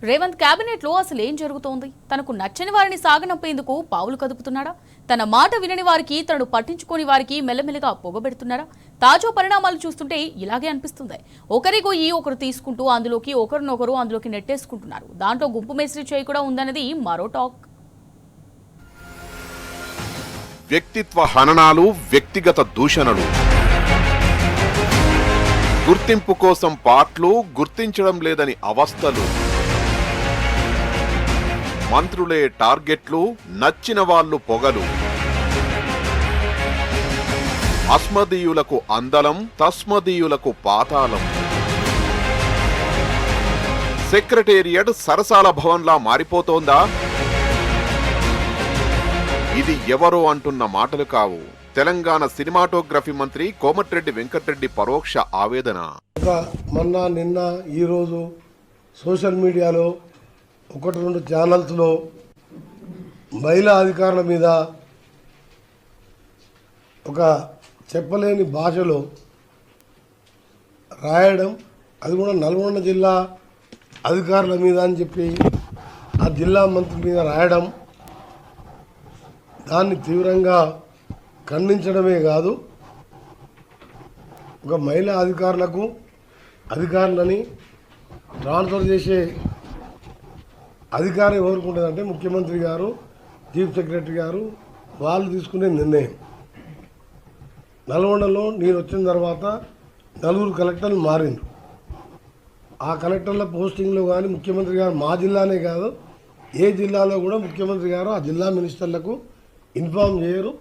Revanth cabinet లో అసలు ఏం జరుగుతోంది? తనకు నచ్చని వారిని సాగనంపేందుకు పావులు కదుపుతున్నాడా? తన మాట వినని వారికి, తనను పట్టించుకోని వారికి మెల్లమెల్లగా పొగబెడుతున్నాడా? తాజా పరిణామాలు చూస్తుంటే ఇలాగే అనిపిస్తుంది. ఒకరి గొయ్యి ఒకరు తీసుకుంటూ ఒకరినొకరు అందులోకి నెట్టేసుకుంటున్నారు. దాంట్లో గుంపు మేస్త్రి చేయి కూడా ఉందన్నది మరో టాక్. వ్యక్తిత్వ హననాలు, వ్యక్తిగత దూషణలు, గుర్తింపు కోసం పాటలు, గుర్తించడం లేదని అవస్థలు, మంత్రులే టార్గెట్లు, నచ్చిన వాళ్ళు పొగలు, అస్మదీయులకు అందలం, తస్మదీయులకు పాతాళం, సెక్రటేరియట్ సరసాల భవన్లా మారిపోతోందా? ఇది ఎవరో అంటున్న మాటలు కావు. తెలంగాణ సినిమాటోగ్రఫీ మంత్రి కోమటిరెడ్డి వెంకటరెడ్డి పరోక్ష ఆవేదన. మొన్న నిన్న ఈరోజు సోషల్ మీడియాలో 1-2 ఛానల్స్లో మహిళా అధికారుల మీద ఒక చెప్పలేని భాషలో రాయడం, అది కూడా నల్గొండ జిల్లా అధికారుల మీద అని చెప్పి ఆ జిల్లా మంత్రి మీద రాయడం, దాన్ని తీవ్రంగా ఖండించడమే కాదు, ఒక మహిళా అధికారులని ట్రాన్స్ఫర్ చేసే అధికారం ఎవరికి ఉంటుందంటే ముఖ్యమంత్రి గారు, చీఫ్ సెక్రటరీ గారు, వాళ్ళు తీసుకునే నిర్ణయం. నల్గొండలో నేను వచ్చిన తర్వాత 4 కలెక్టర్లు మారిండ్రు. ఆ కలెక్టర్ల పోస్టింగ్లో కానీ ముఖ్యమంత్రి గారు, మా జిల్లానే కాదు ఏ జిల్లాలో కూడా ముఖ్యమంత్రి గారు ఆ జిల్లా మినిస్టర్లకు ఇన్ఫార్మ్ చేయరు,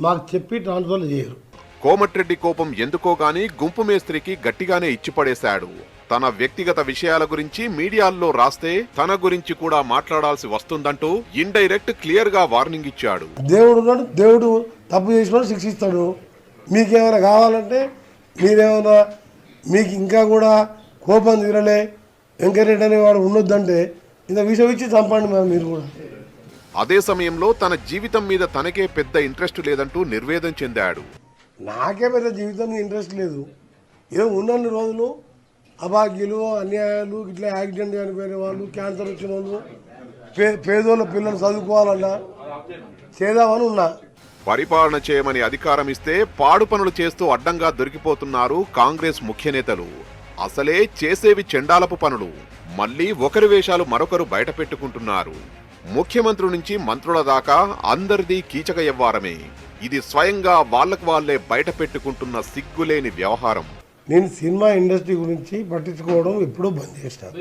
మాకు చెప్పి ట్రాన్స్ఫర్లు చేయరు. కోమటిరెడ్డి కోపం ఎందుకో గాని గుంపు మేస్త్రికి గట్టిగానే ఇచ్చిపడేశాడు. తన వ్యక్తిగత విషయాల గురించి మీడియాల్లో రాస్తే తన గురించి కూడా మాట్లాడాల్సి వస్తుందంటూ ఇండైరెక్ట్ క్లియర్ గా వార్నింగ్ ఇచ్చాడు. దేవుడు తప్పు చేసిన శిక్షిస్తాడు. మీకేమైనా కావాలంటే మీరేమైనా, మీకు ఇంకా కూడా కోపం తీరలే, వెంకరెడ్డి అనేవాడు ఉండొద్దంటే ఇంత విషయం ఇచ్చి చంపండి మీరు కూడా. అదే సమయంలో తన జీవితం మీద తనకే పెద్ద ఇంట్రెస్ట్ లేదంటూ నిర్వేదం చెందాడు. నాకే పెద్ద జీవితం ఇంట్రెస్ట్ లేదు. ఏదో ఉన్నన్ని రోజులు అభాగ్యులు, అన్యాయాలు, ఇట్లా యాక్సిడెంట్ చనిపోయిన వాళ్ళు, క్యాన్సర్ వచ్చిన వాళ్ళు, పేదోళ్ళ పిల్లలు చదువుకోవాలన్నా చేద్దామని ఉన్నా. పరిపాలన చేయమని అధికారం ఇస్తే పాడు పనులు చేస్తూ అడ్డంగా దొరికిపోతున్నారు కాంగ్రెస్ ముఖ్య నేతలు. అసలే చేసేవి చెండాలపు పనులు, మళ్లీ ఒకరి వేషాలు మరొకరు బయట పెట్టుకుంటున్నారు. ముఖ్యమంత్రి నుంచి మంత్రుల దాకా అందరిది కీచక వ్యవహారమే. ఇది స్వయంగా వాళ్లకు వాళ్లే బయట పెట్టుకుంటున్న సిగ్గులేని వ్యవహారం. నేను సినిమా ఇండస్ట్రీ గురించి పట్టించుకోవడం ఎప్పుడో బంద్ చేస్తాను.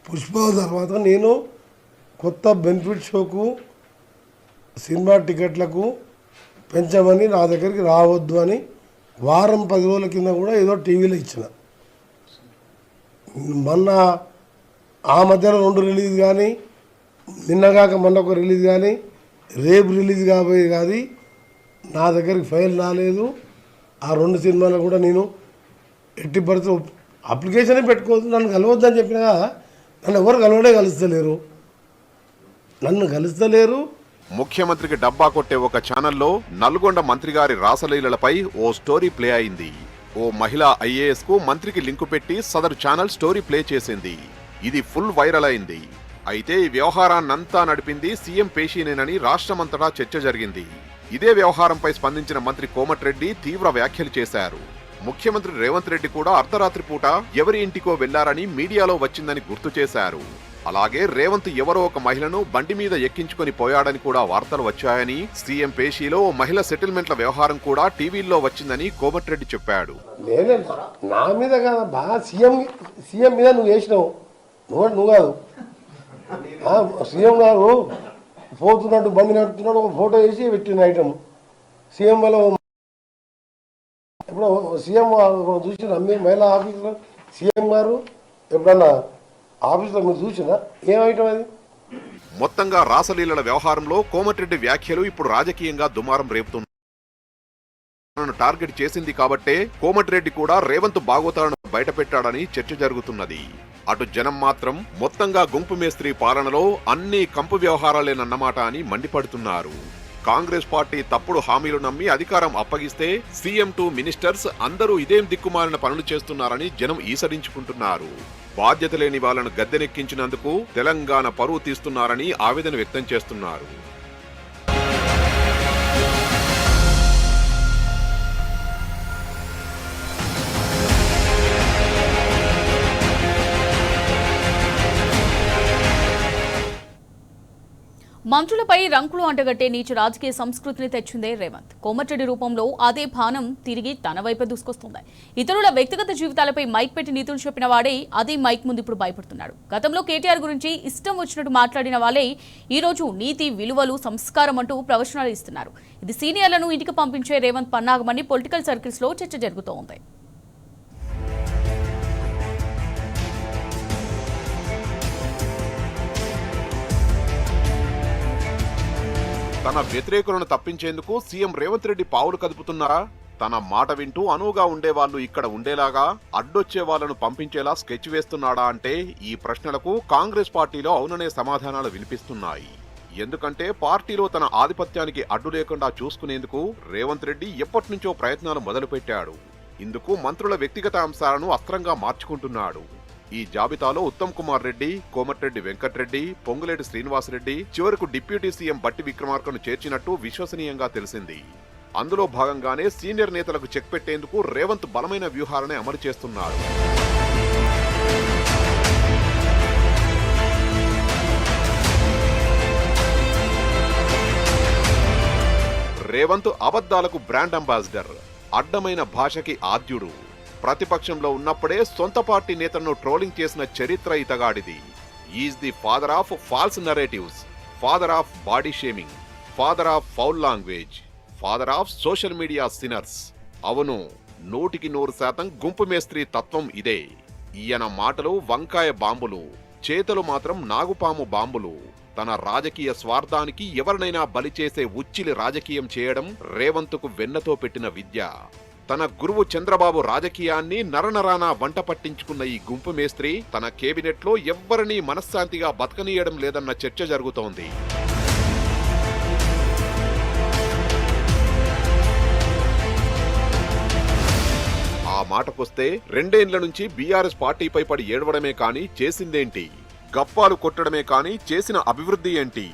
పుష్ప తర్వాత నేను కొత్త బెనిఫిట్ షోకు, సినిమా టికెట్లకు పెంచమని నా దగ్గరికి రావద్దు అని వారం 10 రోజుల కింద కూడా ఏదో టీవీలో ఇచ్చిన. మొన్న ఆ మధ్యలో 2 రిలీజ్ కానీ, నిన్నగాక మొన్న ఒక రిలీజ్ కానీ, రేపు రిలీజ్ కాబోయే కాదు, నా దగ్గరికి ఫైల్ రాలేదు. ఆ 2 సినిమాలు కూడా నేను ఎట్టి పరిస్థితి అప్లికేషనే పెట్టుకోవద్దు, నన్ను కలవద్దని చెప్పినా నన్ను ఎవరు కలుస్తలేరు. ముఖ్యమంత్రికి డబ్బా కొట్టే ఒక ఛానల్లో నల్గొండ మంత్రి గారి రాసలీలలపై ఓ స్టోరీ ప్లే అయింది. ఓ మహిళా ఐఏఎస్ కు మంత్రికి లింకు పెట్టి సదరు ఛానల్ స్టోరీ ప్లే చేసింది. ఇది ఫుల్ వైరల్ అయింది. అయితే ఈ వ్యవహారాన్నంతా నడిపింది సీఎం పేషీనేనని రాష్ట్రమంతటా చర్చ జరిగింది. ఇదే వ్యవహారంపై స్పందించిన మంత్రి కోమటిరెడ్డి తీవ్ర వ్యాఖ్యలు చేశారు. ముఖ్యమంత్రి రేవంత్ రెడ్డి కూడా అర్ధరాత్రి పూట ఎవరి ఇంటికో వెళ్లారని మీడియాలో వచ్చిందని గుర్తు చేశారు. అలాగే రేవంత్ ఎవరో ఒక మహిళను బండి మీద ఎక్కించుకుని పోయాడని కూడా వార్తలు వచ్చాయని, సీఎం పేషీలో మహిళ సెటిల్మెంట్ల వ్యవహారం కూడా టీవీల్లో వచ్చిందని కోమటిరెడ్డి చెప్పాడు. నా మీద కాదబ్బా, సీఎం మీద నువ్వు వేసినావు, నువ్వు కాదు. సీఎం గారు పోతున్నట్టు బండి నడుపుతున్నాడు, ఒక ఫోటో వేసి పెట్టిన ఐటమ్ సీఎం వల్ల. ఇప్పుడు సీఎం చూసిన మహిళా ఆఫీసులో సీఎం గారు ఎప్పుడన్నా ఆఫీసులో మీరు చూసినా ఏం ఐటమ్ అది? మొత్తంగా రాసలీలల వ్యవహారంలో కోమటిరెడ్డి వ్యాఖ్యలు ఇప్పుడు రాజకీయంగా దుమారం రేపుతున్నాయి. టార్గెట్ చేసింది కాబట్టే కోమటిరెడ్డి కూడా రేవంత్ బాగోతాలను బయటపెట్టాడని చర్చ జరుగుతున్నది. అటు జనం మాత్రం మొత్తంగా గుంపు మేస్త్రి పాలనలో అన్ని కంపు వ్యవహారాలేనన్నమాట అని మండిపడుతున్నారు. కాంగ్రెస్ పార్టీ తప్పుడు హామీలు నమ్మి అధికారం అప్పగిస్తే సీఎం టు మినిస్టర్స్ అందరూ ఇదేం దిక్కుమాలిన పనులు చేస్తున్నారని జనం ఈసరించుకుంటున్నారు. బాధ్యత లేని వాళ్లను గద్దెనెక్కించినందుకు తెలంగాణ పరువు తీస్తున్నారని ఆవేదన వ్యక్తం చేస్తున్నారు. మంత్రులపై రంకులు అంటగట్టే నీచ రాజకీయ సంస్కృతిని తెచ్చిందే రేవంత్. కోమటిరెడ్డి రూపంలో అదే బాణం తిరిగి తన వైపే దూసుకొస్తుంది. ఇతరుల వ్యక్తిగత జీవితాలపై మైక్ పెట్టి నీతులు చెప్పిన వాడే అదే మైక్ ముందు ఇప్పుడు భయపడుతున్నాడు. గతంలో కేటీఆర్ గురించి ఇష్టం వచ్చినట్టు మాట్లాడిన వాళ్ళే ఈ రోజు నీతి, విలువలు, సంస్కారం అంటూ ప్రవచనాలు ఇస్తున్నారు. ఇది సీనియర్లను ఇంటికి పంపించే రేవంత్ పన్నాగమని పొలిటికల్ సర్కిల్స్ లో చర్చ జరుగుతోంది. తన వ్యతిరేకులను తప్పించేందుకు సీఎం రేవంత్ రెడ్డి పావులు కదుపుతున్నారా? తన మాట వింటూ అనువుగా ఉండేవాళ్లు ఇక్కడ ఉండేలాగా అడ్డొచ్చే వాళ్లను పంపించేలా స్కెచ్ వేస్తున్నాడా అంటే ఈ ప్రశ్నలకు కాంగ్రెస్ పార్టీలో అవుననే సమాధానాలు వినిపిస్తున్నాయి. ఎందుకంటే పార్టీలో తన ఆధిపత్యానికి అడ్డు లేకుండా చూసుకునేందుకు రేవంత్ రెడ్డి ఎప్పటినుంచో ప్రయత్నాలు మొదలుపెట్టాడు. ఇందుకు మంత్రుల వ్యక్తిగత అంశాలను అస్త్రంగా మార్చుకుంటున్నాడు. ఈ జాబితాలో ఉత్తమ్ కుమార్ రెడ్డి, కోమటిరెడ్డి వెంకట్రెడ్డి, పొంగులేటి శ్రీనివాసరెడ్డి, చివరకు డిప్యూటీ సీఎం బట్టి విక్రమార్కను చేర్చినట్టు విశ్వసనీయంగా తెలిసింది. అందులో భాగంగానే సీనియర్ నేతలకు చెక్ పెట్టేందుకు రేవంత్ బలమైన వ్యూహాలనే అమలు చేస్తున్నారు. రేవంత్ అబద్ధాలకు బ్రాండ్ అంబాసిడర్, అడ్డమైన భాషకి ఆద్యుడు. ప్రతిపక్షంలో ఉన్నప్పుడే సొంత పార్టీ నేతలను ట్రోలింగ్ చేసిన చరిత్ర ఇతగాడిది. Is the father of false narratives, father of body shaming, father of foul language, father of social media sinners. అవును, 100% గుంపు మేస్త్రి తత్వం ఇదే. ఈయన మాటలు వంకాయ బాంబులు, చేతలు మాత్రం నాగుపాము బాంబులు. తన రాజకీయ స్వార్థానికి ఎవరినైనా బలి చేసే ఉచ్చిలి రాజకీయం చేయడం రేవంత్కు వెన్నతో పెట్టిన విద్య. తన గురువు చంద్రబాబు రాజకీయాన్ని నరనరానా వంట పట్టించుకున్న ఈ గుంపు మేస్త్రి తన కేబినెట్ లో ఎవ్వరినీ మనశ్శాంతిగా బతకనీయడం లేదన్న చర్చ జరుగుతోంది. ఆ మాటకొస్తే 2 ఏళ్ల నుంచి బీఆర్ఎస్ పార్టీపై పడి ఏడవడమే కాని చేసిందేంటి? గప్పాలు కొట్టడమే కాని చేసిన అభివృద్ధి ఏంటి?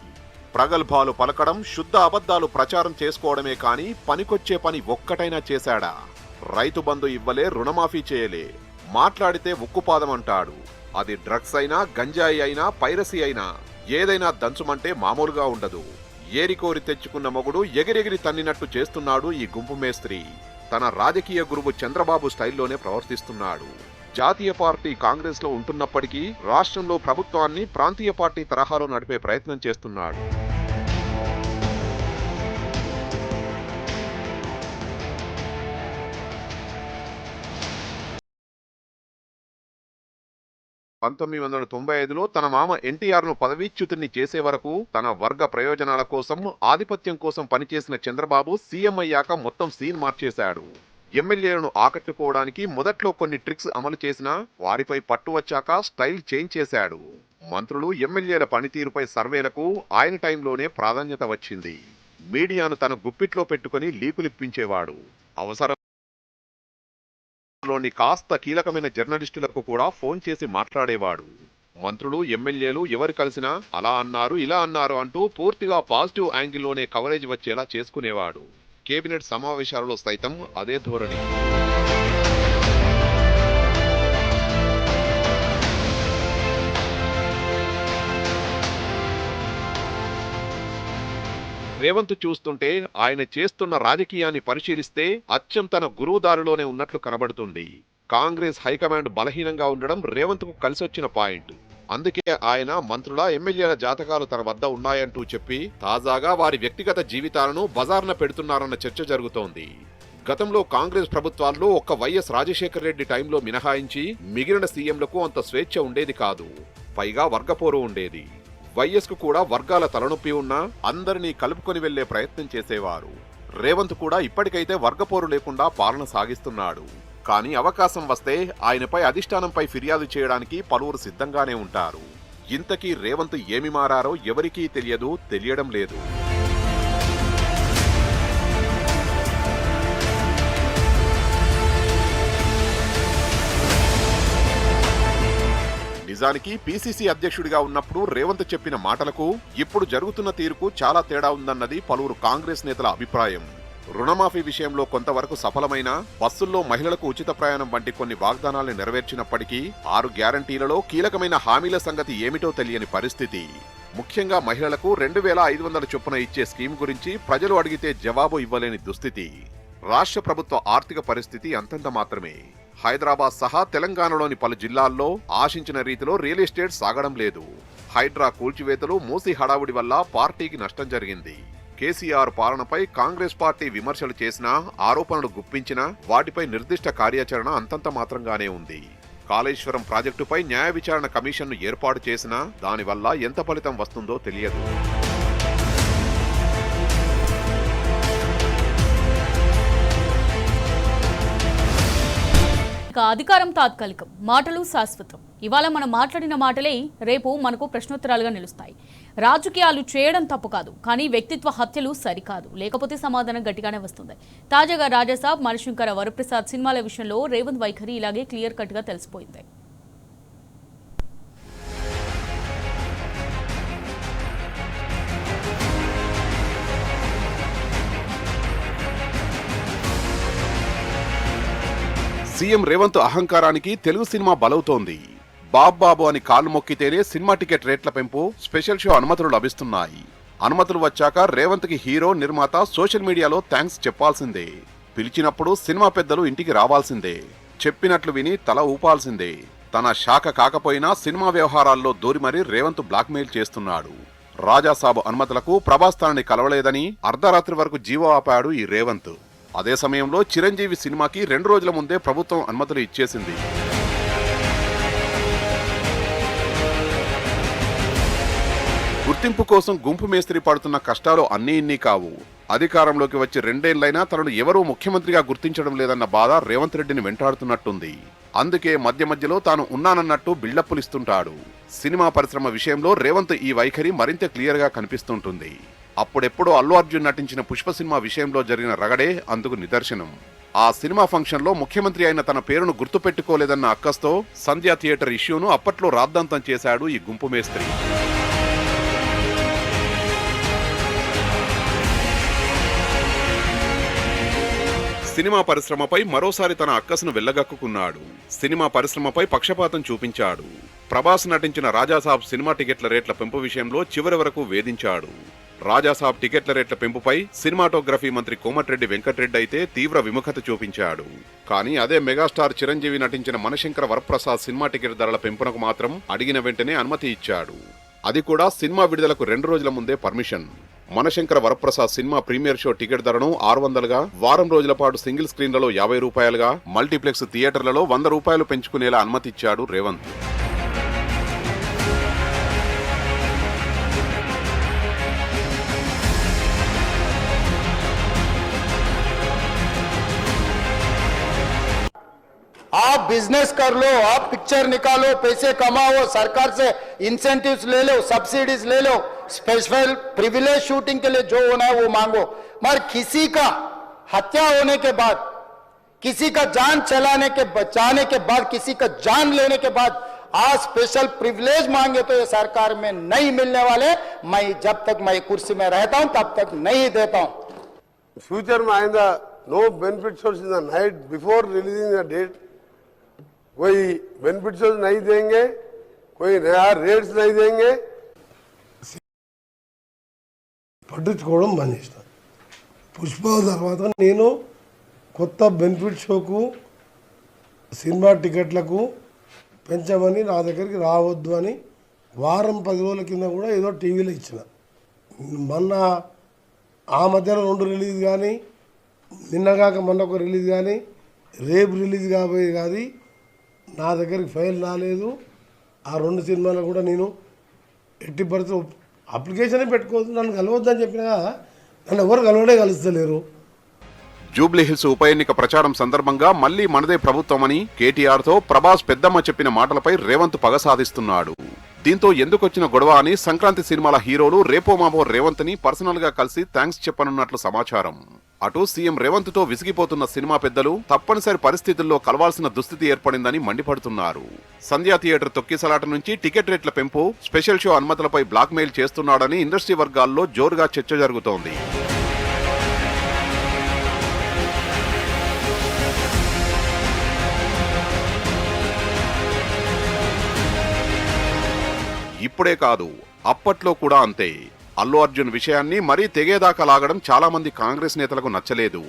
ప్రగల్భాలు పలకడం, శుద్ధ అబద్ధాలు ప్రచారం చేసుకోవడమే కాని పనికొచ్చే పని ఒక్కటైనా చేశాడా? రైతు బంధు ఇవ్వలే, రుణమాఫీ చేయలే, మాట్లాడితే ఉక్కుపాదం అంటాడు. అది డ్రగ్స్ అయినా, గంజాయి అయినా, పైరసీ అయినా ఏదైనా దంచుమంటే మామూలుగా ఉండదు. ఏరికోరి తెచ్చుకున్న మొగుడు ఎగిరెగిరి తన్నినట్టు చేస్తున్నాడు ఈ గుంపు మేస్త్రి. తన రాజకీయ గురువు చంద్రబాబు స్టైల్లోనే ప్రవర్తిస్తున్నాడు. జాతీయ పార్టీ కాంగ్రెస్ లో ఉంటున్నప్పటికీ రాష్ట్రంలో ప్రభుత్వాన్ని ప్రాంతీయ పార్టీ తరహాలో నడిపే ప్రయత్నం చేస్తున్నాడు. తన మామ ఎన్టీఆర్ ను పదవీచ్యుతుని చేసే వరకు తన వర్గ ప్రయోజనాల కోసం, ఆధిపత్యం కోసం పనిచేసిన చంద్రబాబు సీఎం అయ్యాక మొత్తం సీన్ మార్చేశాడు. ఎమ్మెల్యేలను ఆకట్టుకోవడానికి మొదట్లో కొన్ని ట్రిక్స్ అమలు చేసినా వారిపై పట్టు వచ్చాక స్టైల్ చేంజ్ చేశాడు. మంత్రులు, ఎమ్మెల్యేల పనితీరుపై సర్వేలకు ఆయన టైంలోనే ప్రాధాన్యత వచ్చింది. మీడియాను తన గుప్పిట్లో పెట్టుకుని లీకులిప్పించేవాడు. అవసరంలోని కాస్త కీలకమైన జర్నలిస్టులకు కూడా ఫోన్ చేసి మాట్లాడేవాడు. మంత్రులు, ఎమ్మెల్యేలు ఎవరు కలిసినా అలా అన్నారు, ఇలా అన్నారు అంటూ పూర్తిగా పాజిటివ్ యాంగిల్లోనే కవరేజ్ వచ్చేలా చేసుకునేవాడు. కేబినెట్ సమావేశాలలో సైతం అదే ధోరణి. రేవంత్ చూస్తుంటే ఆయన చేస్తున్న రాజకీయాన్ని పరిశీలిస్తే అచ్చం తన గురువుదారిలోనే ఉన్నట్లు కనబడుతుంది. కాంగ్రెస్ హైకమాండ్ బలహీనంగా ఉండడం రేవంత్కు కలిసొచ్చిన పాయింట్. అందుకే ఆయన మంత్రుల, ఎమ్మెల్యేల జాతకాలు తన వద్ద ఉన్నాయంటూ చెప్పి తాజాగా వారి వ్యక్తిగత జీవితాలను బజార్న పెడుతున్నారన్న చర్చ జరుగుతోంది. గతంలో కాంగ్రెస్ ప్రభుత్వాల్లో ఒక్క వైఎస్ రాజశేఖర రెడ్డి టైంలో మినహాయించి మిగిలిన సీఎంలకు అంత స్వేచ్ఛ ఉండేది కాదు. పైగా వర్గపోరు ఉండేది. వైఎస్ కు కూడా వర్గాల తలనొప్పి ఉన్నా అందరినీ కలుపుకొని వెళ్లే ప్రయత్నం చేసేవారు. రేవంత్ కూడా ఇప్పటికైతే వర్గపోరు లేకుండా పాలన సాగిస్తున్నాడు. కానీ అవకాశం వస్తే ఆయనపై అధిష్టానంపై ఫిర్యాదు చేయడానికి పలువురు సిద్ధంగానే ఉంటారు. ఇంతకీ రేవంత్ ఏమి మారారో ఎవరికీ తెలియడం లేదు. నిజానికి పీసీసీ అధ్యక్షుడిగా ఉన్నప్పుడు రేవంత్ చెప్పిన మాటలకు ఇప్పుడు జరుగుతున్న తీరుకు చాలా తేడా ఉందన్నది పలువురు కాంగ్రెస్ నేతల అభిప్రాయం. రుణమాఫీ విషయంలో కొంతవరకు సఫలమైన, బస్సుల్లో మహిళలకు ఉచిత ప్రయాణం వంటి కొన్ని వాగ్దానాల్ని నెరవేర్చినప్పటికీ 6 గ్యారంటీలలో కీలకమైన హామీల సంగతి ఏమిటో తెలియని పరిస్థితి. ముఖ్యంగా మహిళలకు 2500 చొప్పున ఇచ్చే స్కీమ్ గురించి ప్రజలు అడిగితే జవాబు ఇవ్వలేని దుస్థితి. రాష్ట్ర ప్రభుత్వ ఆర్థిక పరిస్థితి అంతంత మాత్రమే. హైదరాబాద్ సహా తెలంగాణలోని పలు జిల్లాల్లో ఆశించిన రీతిలో రియల్ ఎస్టేట్ సాగడం లేదు. హైడ్రా కూల్చివేతలు, మూసి హడావుడి వల్ల పార్టీకి నష్టం జరిగింది. కేసీఆర్ పాలనపై కాంగ్రెస్ పార్టీ విమర్శలు చేసినా, ఆరోపణలు గుప్పించినా వాటిపై నిర్దిష్ట కార్యాచరణ అంతంత మాత్రంగానే ఉంది. కాళేశ్వరం ప్రాజెక్టుపై న్యాయ విచారణ కమిషన్ను ఏర్పాటు చేసినా దానివల్ల ఎంత ఫలితం వస్తుందో తెలియదు. అధికారం తాత్కాలికం, మాటలు శాశ్వతం. ఇవాళ మనం మాట్లాడిన మాటలే రేపు మనకు ప్రశ్నోత్తరాలుగా నిలుస్తాయి. రాజకీయాలు చేయడం తప్పు కాదు, కానీ వ్యక్తిత్వ హత్యలు సరికాదు. లేకపోతే సమాధానం గట్టిగానే వస్తుంది. తాజాగా రాజాసాబ్, మణిశంకర వరప్రసాద్ సినిమాల విషయంలో రేవంత్ వైఖరి ఇలాగే క్లియర్ కట్ గా తెలిసిపోయింది. సీఎం రేవంత్ అహంకారానికి తెలుగు సినిమా బలవుతోంది. బాబు అని కాలు మొక్కితేనే సినిమా టికెట్ రేట్ల పెంపు, స్పెషల్ షో అనుమతులు లభిస్తున్నాయి. అనుమతులు వచ్చాక రేవంత్ కి హీరో, నిర్మాత సోషల్ మీడియాలో థ్యాంక్స్ చెప్పాల్సిందే. పిలిచినప్పుడు సినిమా పెద్దలు ఇంటికి రావాల్సిందే. చెప్పినట్లు విని తల ఊపాల్సిందే. తన శాఖ కాకపోయినా సినిమా వ్యవహారాల్లో దూరి మరీ రేవంత్ బ్లాక్మెయిల్ చేస్తున్నాడు. రాజాసాబు అనుమతులకు ప్రభాస్ తనని కలవలేదని అర్ధరాత్రి వరకు జీవో ఆపాడు ఈ రేవంత్. అదే సమయంలో చిరంజీవి సినిమాకి 2 రోజుల ముందే ప్రభుత్వం అనుమతులు ఇచ్చేసింది. గుర్తింపు కోసం గుంపు మేస్త్రి పడుతున్న కష్టాలు అన్నీ ఇన్ని కావు. అధికారంలోకి వచ్చి 2 ఏళ్లైనా తనను ఎవరూ ముఖ్యమంత్రిగా గుర్తించడం లేదన్న బాధ రేవంత్ రెడ్డిని వెంటాడుతున్నట్టుంది. అందుకే మధ్యలో తాను ఉన్నానన్నట్టు బిల్డప్పులిస్తుంటాడు. సినిమా పరిశ్రమ విషయంలో రేవంత్ ఈ వైఖరి మరింత క్లియర్ గా కనిపిస్తుంటుంది. అప్పుడెప్పుడో అల్లు అర్జున్ నటించిన పుష్ప సినిమా విషయంలో జరిగిన రగడే అందుకు నిదర్శనం. ఆ సినిమా ఫంక్షన్ లో ముఖ్యమంత్రి అయిన తన పేరును గుర్తుపెట్టుకోలేదన్న అక్కస్తో సంధ్యా థియేటర్ ఇష్యూను అప్పట్లో రాద్ధాంతం చేశాడు ఈ గుంపు మేస్త్రి. సినిమా పరిశ్రమపై మరోసారి తన అక్కసును వెళ్లగక్కుకున్నాడు. సినిమా పరిశ్రమపై పక్షపాతం చూపించాడు. ప్రభాస్ నటించిన రాజాసాబ్ సినిమా టికెట్ల రేట్ల పెంపు విషయంలో చివరి వరకు వేధించాడు. రాజాసాబ్ టికెట్ల రేట్ల పెంపుపై సినిమాటోగ్రఫీ మంత్రి కోమటిరెడ్డి వెంకటరెడ్డి అయితే తీవ్ర విముఖత చూపించాడు. కానీ అదే మెగాస్టార్ చిరంజీవి నటించిన మణిశంకర వరప్రసాద్ సినిమా టికెట్ ధరల పెంపునకు మాత్రం అడిగిన వెంటనే అనుమతి ఇచ్చాడు. అది కూడా సినిమా విడుదలకు 2 రోజుల ముందే permission. Manishankara Varaprasad cinema premiere show ticket ధరను 600గా, వారం రోజుల పాటు సింగిల్ స్క్రీన్లలో 50 రూపాయలుగా, మల్టీప్లెక్స్ థియేటర్లలో 100 రూపాయలు పెంచుకునేలా అనుమతిచ్చాడు రేవంత్. आप बिजनेस कर लो, आप पिक्चर निकालो, पैसे कमाओ, सरकार से इंसेंटिव्स ले लो, सब्सिडीज ले लो, स्पेशल प्रिविलेज शूटिंग के लिए जो होना है वो मांगो। मगर किसी का हत्या होने के बाद, किसी का जान चलाने के बचाने के बाद, किसी का जान लेने के बाद आज स्पेशल प्रिविलेज मांगे तो ये सरकार में नहीं मिलने वाले। मैं जब तक मैं कुर्सी में रहता हूं तब तक नहीं देता हूं। फ्यूचर में आएगा नो बेनिफिट सोर्स in the night before releasing the date. कोई बेनिफिट सोर्स नहीं देंगे, कोई नया रेट्स नहीं देंगे. పట్టించుకోవడం బంద్ చేసిన. పుష్ప తర్వాత నేను కొత్త బెనిఫిట్ షోకు, సినిమా టికెట్లకు పెంచమని నా దగ్గరికి రావద్దు అని వారం 10 రోజుల కింద కూడా ఏదో టీవీలో ఇచ్చిన. మొన్న ఆ మధ్యలో 2 రిలీజ్ కానీ, నిన్నగాక మొన్న ఒక రిలీజ్ కానీ, రేపు రిలీజ్ కాబోయే కానీ నా దగ్గరికి ఫైల్ రాలేదు. ఆ 2 సినిమాలు కూడా నేను ఎట్టి పరిస్థితి అప్లికేషనే పెట్టుకోవద్దు, నన్ను కలవద్దని చెప్పినా నన్ను ఎవరు కలుస్తలేరు. జూబ్లీహిల్స్ ఉప ఎన్నిక ప్రచారం సందర్భంగా మళ్లీ మనదే ప్రభుత్వమని కేటీఆర్ తో ప్రభాస్ పెద్దమ్మ చెప్పిన మాటలపై రేవంత్ పగ సాధిస్తున్నాడు. దీంతో ఎందుకొచ్చిన గొడవ అని సంక్రాంతి సినిమాల హీరోలు రేపో మాపో రేవంత్ ని పర్సనల్ గా కలిసి థ్యాంక్స్ చెప్పనున్నట్లు సమాచారం. అటు సీఎం రేవంత్ తో విసిగిపోతున్న సినిమా పెద్దలు తప్పనిసరి పరిస్థితుల్లో కలవాల్సిన దుస్థితి ఏర్పడిందని మండిపడుతున్నారు. సంధ్యా థియేటర్ తొక్కిసలాట నుంచి టికెట్ రేట్ల పెంపు, స్పెషల్ షో అనుమతులపై బ్లాక్ మెయిల్ చేస్తున్నాడని ఇండస్ట్రీ వర్గాల్లో జోరుగా చర్చ జరుగుతోంది. ఇప్పుడే కాదు, అప్పట్లో కూడా అంతే. అల్లు అర్జున్ విషయాన్ని మరీ తెగేదాకా లాగడం చాలా మంది కాంగ్రెస్ నేతలకు నచ్చలేదు.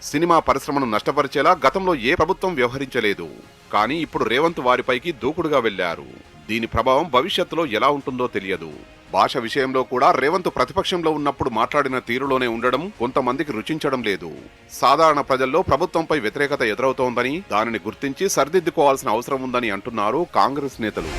సినిమా పరిశ్రమను నష్టపరిచేలా గతంలో ఏ ప్రభుత్వం వ్యవహరించలేదు. కానీ ఇప్పుడు రేవంత్ వారిపైకి దూకుడుగా వెళ్లారు. దీని ప్రభావం భవిష్యత్తులో ఎలా ఉంటుందో తెలియదు. భాష విషయంలో కూడా రేవంత్ ప్రతిపక్షంలో ఉన్నప్పుడు మాట్లాడిన తీరులోనే ఉండడం కొంతమందికి రుచించడం లేదు. సాధారణ ప్రజల్లో ప్రభుత్వంపై వ్యతిరేకత ఎదురవుతోందని, దానిని గుర్తించి సరిదిద్దుకోవాల్సిన అవసరం ఉందని అంటున్నారు కాంగ్రెస్ నేతలు.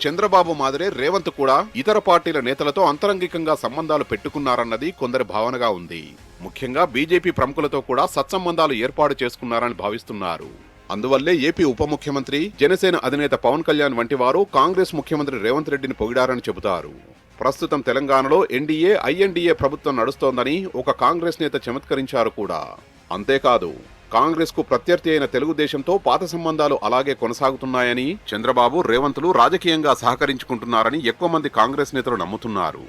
చంద్రబాబు మాదిరే రేవంత్ కూడా ఇతర పార్టీల నేతలతో అంతరంగికంగా సంబంధాలు పెట్టుకున్నారన్నది కొందరి భావనగా ఉంది. ముఖ్యంగా బీజేపీ ప్రముఖులతో కూడా సత్సంబంధాలు ఏర్పాటు చేసుకున్నారని భావిస్తున్నారు. అందువల్లే ఏపీ ఉప ముఖ్యమంత్రి, జనసేన అధినేత పవన్ కళ్యాణ్ వంటి వారు కాంగ్రెస్ ముఖ్యమంత్రి రేవంత్ రెడ్డిని పొగిడారని చెబుతారు. ప్రస్తుతం తెలంగాణలో ఎన్డీఏ, ఐఎన్డీఏ ప్రభుత్వం నడుస్తోందని ఒక కాంగ్రెస్ నేత చమత్కరించారు కూడా. అంతేకాదు, కాంగ్రెస్ కు ప్రత్యర్థి అయిన తెలుగుదేశంతో పాత సంబంధాలు అలాగే కొనసాగుతున్నాయని, చంద్రబాబు, రేవంత్లు రాజకీయంగా సహకరించుకుంటున్నారని ఎక్కువ మంది కాంగ్రెస్ నేతలు నమ్ముతున్నారు.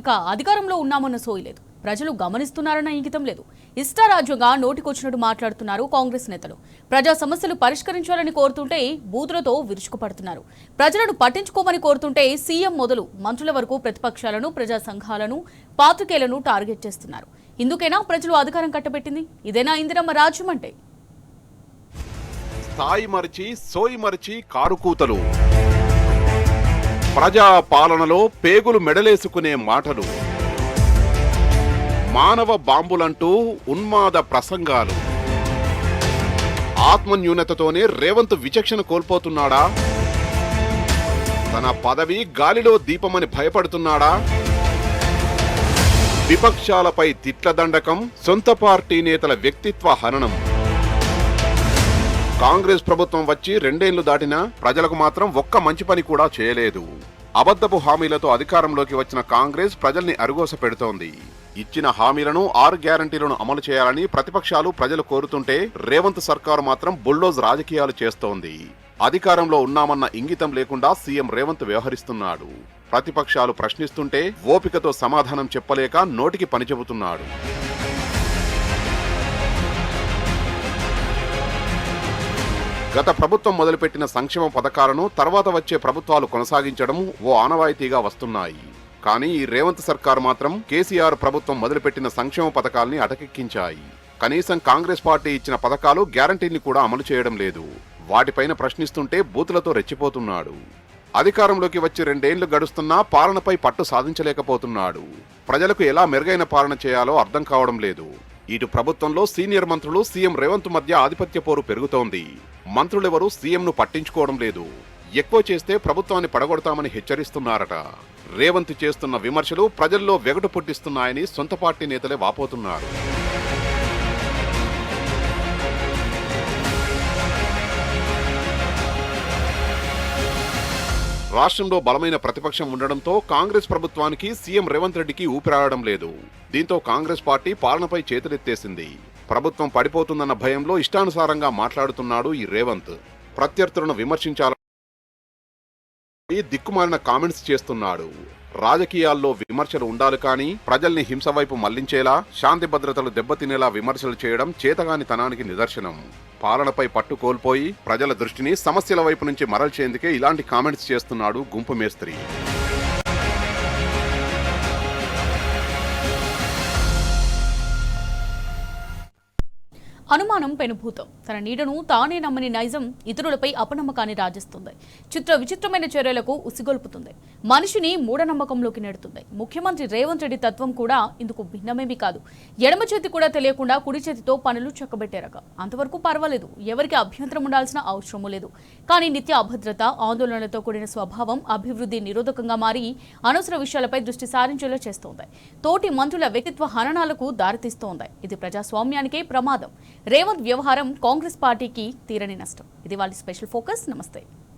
ఇక అధికారంలో ఉన్నామన్న సోయి లేదు, ప్రజలు గమనిస్తున్నారన్న ఇంగితం లేదు. ఇష్టారాజ్యంగా నోటికొచ్చినట్టు మాట్లాడుతున్నారు కాంగ్రెస్ నేతలు. ప్రజా సమస్యలు పరిష్కరించాలని కోరుతుంటే బూతులతో విరుచుకుపడుతున్నారు. ప్రజలను పట్టించుకోమని కోరుతుంటే సీఎం మొదలు మంత్రుల వరకు ప్రతిపక్షాలను, ప్రజా సంఘాలను, పాత్రికేయులను టార్గెట్ చేస్తున్నారు. ఇందుకేనా ప్రజలు అధికారం కట్టబెట్టింది? ఇదేనా ఇందిరమ్మ రాజ్యం అంటే? స్థాయి మరిచి, సోయి మరిచి కారుకూతలు, ప్రజా పాలనలో పేగులు మెడలేసుకునే మాటలు, మానవ బాంబులంటూ ఉన్మాద ప్రసంగాలు. ఆత్మన్యూనతతోనే రేవంత్ విచక్షణ కోల్పోతున్నాడా? తన పదవి గాలిలో దీపమని భయపడుతున్నాడా? విపక్షాలపై తిట్ల దండకం, సొంత పార్టీ నేతల వ్యక్తిత్వ హననం. కాంగ్రెస్ ప్రభుత్వం వచ్చి 2 ఏళ్లు దాటినా ప్రజలకు మాత్రం ఒక్క మంచి పని కూడా చేయలేదు. అబద్ధపు హామీలతో అధికారంలోకి వచ్చిన కాంగ్రెస్ ప్రజల్ని అరుగోస పెడుతోంది. ఇచ్చిన హామీలను, 6 గ్యారంటీలను అమలు చేయాలని ప్రతిపక్షాలు, ప్రజలు కోరుతుంటే రేవంత్ సర్కారు మాత్రం బుల్డోజ్ రాజకీయాలు చేస్తోంది. అధికారంలో ఉన్నామన్న ఇంగితం లేకుండా సీఎం రేవంత్ వ్యవహరిస్తున్నాడు. ప్రతిపక్షాలు ప్రశ్నిస్తుంటే ఓపికతో సమాధానం చెప్పలేక నోటికి పని చెబుతున్నాడు. గత ప్రభుత్వం మొదలుపెట్టిన సంక్షేమ పథకాలను తర్వాత వచ్చే ప్రభుత్వాలు కొనసాగించడం ఓ ఆనవాయితీగా వస్తున్నాయి. కానీ ఈ రేవంత్ సర్కారు మాత్రం కేసీఆర్ ప్రభుత్వం మొదలుపెట్టిన సంక్షేమ పథకాల్ని అటకెక్కించాయి. కనీసం కాంగ్రెస్ పార్టీ ఇచ్చిన పథకాలు, గ్యారంటీని కూడా అమలు చేయడం లేదు. వాటిపైన ప్రశ్నిస్తుంటే బూతులతో రెచ్చిపోతున్నాడు. అధికారంలోకి వచ్చి 2 ఏళ్లు గడుస్తున్నా పాలనపై పట్టు సాధించలేకపోతున్నాడు. ప్రజలకు ఎలా మెరుగైన పాలన చేయాలో అర్థం కావడం లేదు. ఇటు ప్రభుత్వంలో సీనియర్ మంత్రులు, సీఎం రేవంత్ మధ్య ఆధిపత్య పోరు పెరుగుతోంది. మంత్రులెవరూ సీఎంను పట్టించుకోవడం లేదు. ఎక్కువ చేస్తే ప్రభుత్వాన్ని పడగొడతామని హెచ్చరిస్తున్నారట. రేవంత్ చేస్తున్న విమర్శలు ప్రజల్లో వెగటు పుట్టిస్తున్నాయని సొంత పార్టీ నేతలే వాపోతున్నారు. రాష్ట్రంలో బలమైన ప్రతిపక్షం ఉండడంతో కాంగ్రెస్ ప్రభుత్వానికి, సీఎం రేవంత్ రెడ్డికి ఊపిరాడడం లేదు. దీంతో కాంగ్రెస్ పార్టీ పాలనపై చేతులెత్తేసింది. ప్రభుత్వం పడిపోతుందన్న భయంలో ఇష్టానుసారంగా మాట్లాడుతున్నాడు ఈ రేవంత్. ప్రత్యర్థులను విమర్శించాలని దిక్కుమాలిన కామెంట్స్ చేస్తున్నాడు. రాజకీయాల్లో విమర్శలు ఉండాలి కానీ ప్రజల్ని హింస వైపు మళ్లించేలా, శాంతి భద్రతలు దెబ్బతినేలా విమర్శలు చేయడం చేతగాని తనానికి నిదర్శనం. పాలనపై పట్టు కోల్పోయి ప్రజల దృష్టిని సమస్యల వైపు నుంచి మరల్చేందుకే ఇలాంటి కామెంట్స్ చేస్తున్నాడు గుంపు మేస్త్రి. అనుమానం పెనుభూతం. తన నీడను తానే నమ్మని నైజం ఇతరులపై అపనమ్మకాన్ని రాజిస్తుంది. విచిత్రమైన చర్యలకు ఉసిగొల్పుతుంది. మనిషిని మూఢనమ్మకంలోకి నెడుతుంది. ముఖ్యమంత్రి రేవంత్ రెడ్డి తత్వం కూడా ఇందుకు భిన్నమేమీ కాదు. ఎడమ చేతి కూడా తెలియకుండా కుడి చేతితో పనులు చక్కబెట్టారక. అంతవరకు పర్వాలేదు, ఎవరికి అభ్యంతరం ఉండాల్సిన అవసరమూ లేదు. కానీ నిత్య అభద్రత, ఆందోళనలతో కూడిన స్వభావం అభివృద్ధి నిరోధకంగా మారి అనవసర విషయాలపై దృష్టి సారించేలా చేస్తోంది. తోటి మంత్రుల వ్యక్తిత్వ హననాలకు దారితీస్తోంది. ఇది ప్రజాస్వామ్యానికే ప్రమాదం. రేవంత్ వ్యవహారం కాంగ్రెస్ పార్టీకి తీరని నష్టం. ఇది వాళ్ళ స్పెషల్ ఫోకస్. నమస్తే.